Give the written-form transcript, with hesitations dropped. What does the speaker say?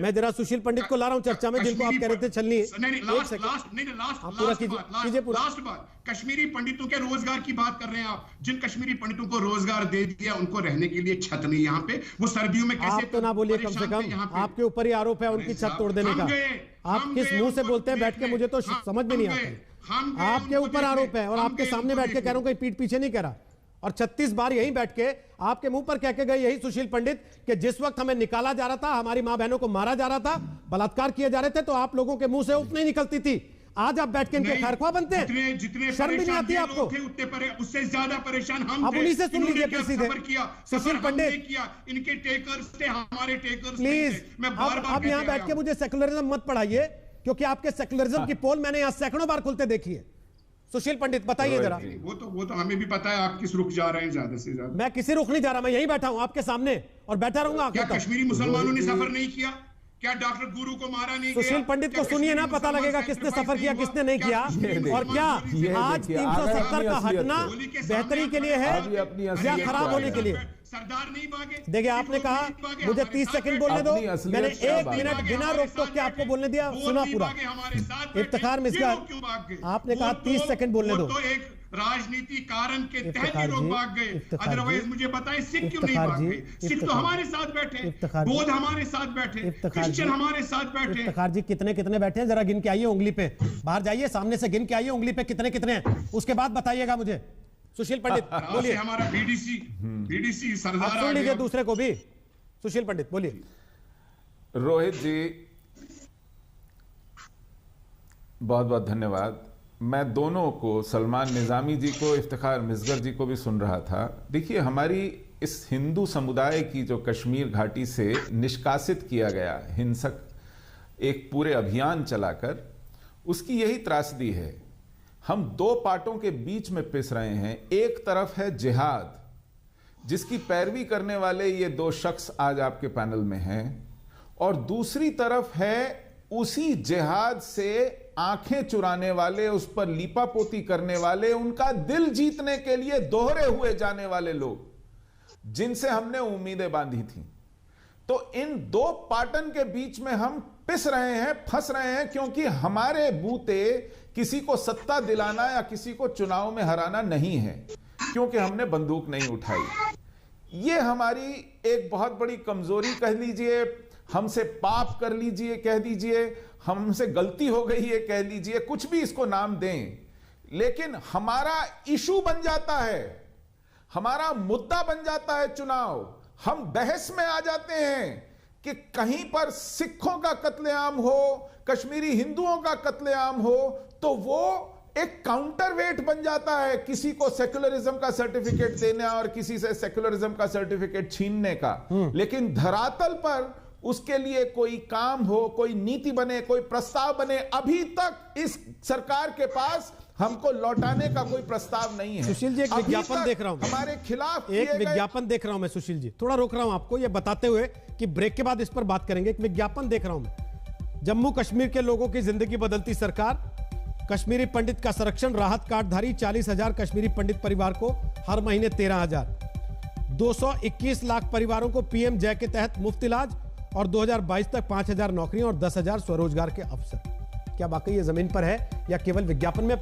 मैं जरा सुशील पंडित को ला रहा हूं चर्चा में, जिनको आप कह रहे थे छलनी लास्ट बात, कश्मीरी पंडितों के रोजगार की बात कर रहे हैं आप। जिन कश्मीरी पंडितों को रोजगार दे दिया, उनको रहने के लिए छत नहीं यहाँ पे, वो सर्दियों में कैसे? आप तो ना बोलिए, कम से कम आपके ऊपर ही आरोप है उनकी छत तोड़ देने का। आप किस मुंह से बोलते हैं बैठ के, मुझे तो समझ में नहीं आता। आपके ऊपर आरोप है और आपके सामने बैठ के कह रहा हूं, कोई पीठ पीछे नहीं कह रहा। और 36 बार यहीं बैठ के आपके मुंह पर कह के गए यही सुशील पंडित कि जिस वक्त हमें निकाला जा रहा था, हमारी मां बहनों को मारा जा रहा था, बलात्कार किए जा रहे थे, तो आप लोगों के मुंह से उफ नहीं निकलती थी। आज आप बैठ के इनके खैरख्वाह बनते हैं। जितने शर्म भी नहीं आती आपको? उससे ज्यादा परेशान हम थे। उन्हीं से सुन लीजिए फिर सीधे। सुशील पंडित किया, इनके टेकर्स थे, हमारे टेकर्स प्लीज। अब यहाँ बैठ के मुझे सेकुलरिज्म मत पढ़ाइए, क्योंकि आपके सेकुलरिज्म की पोल मैंने यहाँ सैकड़ों बार खुलते देखी है। सुशील पंडित बताइए जरा। वो तो हमें भी पता है आप किस रुख जा रहे हैं, ज्यादा से ज्यादा। मैं किसी रुख नहीं जा रहा, मैं यहीं बैठा हूं आपके सामने और बैठा रहूंगा। क्या कश्मीरी मुसलमानों ने सफर नहीं किया? क्या डॉक्टर गुरु को मारा नहीं? सुशील पंडित को सुनिए ना, पता लगेगा किसने सफर किया किसने नहीं किया। और क्या आज 370 का हटना बेहतरी के लिए है या खराब होने के लिए? सरदार नहीं भागे। देखिए, आपने कहा मुझे 30 सेकंड बोलने दो, मैंने 1 मिनट बिना रोक टोक के आपको बोलने दिया, सुना पूरा। इफ्तिखार मिसगा, आपने कहा 30 सेकंड बोलने दो। एक राजनीति कारण के तहत ही लोग भाग गए, अदरवाइज मुझे बताएं सिख क्यों नहीं भाग गए? सिख तो हमारे साथ बैठे, बौद्ध हमारे साथ बैठे, क्रिश्चियन हमारे साथ बैठे। इफ्तिखार जी कितने कितने बैठे हैं, जरा गिन के आइए उंगली पे। बाहर जाइए, सामने से गिन के आइए उंगली पे कितने कितने हैं, उसके बाद बताइएगा मुझे। सुशील पंडित बोलिए। हमारा बीडीसी सरदार सुन लीजिए दूसरे को भी। सुशील पंडित बोलिए। रोहित जी बहुत बहुत धन्यवाद। मैं दोनों को, सलमान निजामी जी को, इफ्तिखार मिसगर जी को भी सुन रहा था। देखिए, हमारी इस हिंदू समुदाय की जो कश्मीर घाटी से निष्कासित किया गया हिंसक एक पूरे अभियान चलाकर, उसकी यही त्रासदी है। हम दो पार्टों के बीच में पिस रहे हैं। एक तरफ है जिहाद, जिसकी पैरवी करने वाले ये दो शख्स आज आपके पैनल में हैं, और दूसरी तरफ है उसी जिहाद से आंखें चुराने वाले, उस पर लीपापोती करने वाले, उनका दिल जीतने के लिए दोहरे हुए जाने वाले लोग, जिनसे हमने उम्मीदें बांधी थी। तो इन दो पाटन के बीच में हम पिस रहे हैं, फंस रहे हैं, क्योंकि हमारे बूते किसी को सत्ता दिलाना या किसी को चुनाव में हराना नहीं है, क्योंकि हमने बंदूक नहीं उठाई। ये हमारी एक बहुत बड़ी कमजोरी कह लीजिए, हमसे पाप कर लीजिए कह दीजिए, हमसे गलती हो गई है कह लीजिए, कुछ भी इसको नाम दें, लेकिन हमारा इशू बन जाता है, हमारा मुद्दा बन जाता है चुनाव। हम बहस में आ जाते हैं कि कहीं पर सिखों का कत्लेआम हो, कश्मीरी हिंदुओं का कत्लेआम हो, तो वो एक काउंटरवेट बन जाता है किसी को सेक्युलरिज्म का सर्टिफिकेट देना और किसी से सेक्युलरिज्म का सर्टिफिकेट छीनने का। लेकिन धरातल पर उसके लिए कोई काम हो, कोई नीति बने, कोई प्रस्ताव बने, अभी तक इस सरकार के पास हमको लौटाने का कोई प्रस्ताव नहीं है। सुशील जी, एक विज्ञापन देख रहा हूं, हमारे खिलाफ एक विज्ञापन देख रहा हूं मैं। सुशील जी, थोड़ा रोक रहा हूं आपको ये बताते हुए कि ब्रेक के बाद इस पर बात करेंगे। एक विज्ञापन देख रहा हूं मैं। जम्मू कश्मीर के लोगों की जिंदगी बदलती सरकार, कश्मीरी पंडित का संरक्षण, राहत कार्डधारी 40,000 कश्मीरी पंडित परिवार को हर महीने 13,000, 221 लाख परिवारों को पीएम जय के तहत मुफ्त इलाज, और 2022 तक 5,000 नौकरियां और 10,000 स्वरोजगार के अवसर। क्या वाकई ये जमीन पर है या केवल विज्ञापन में?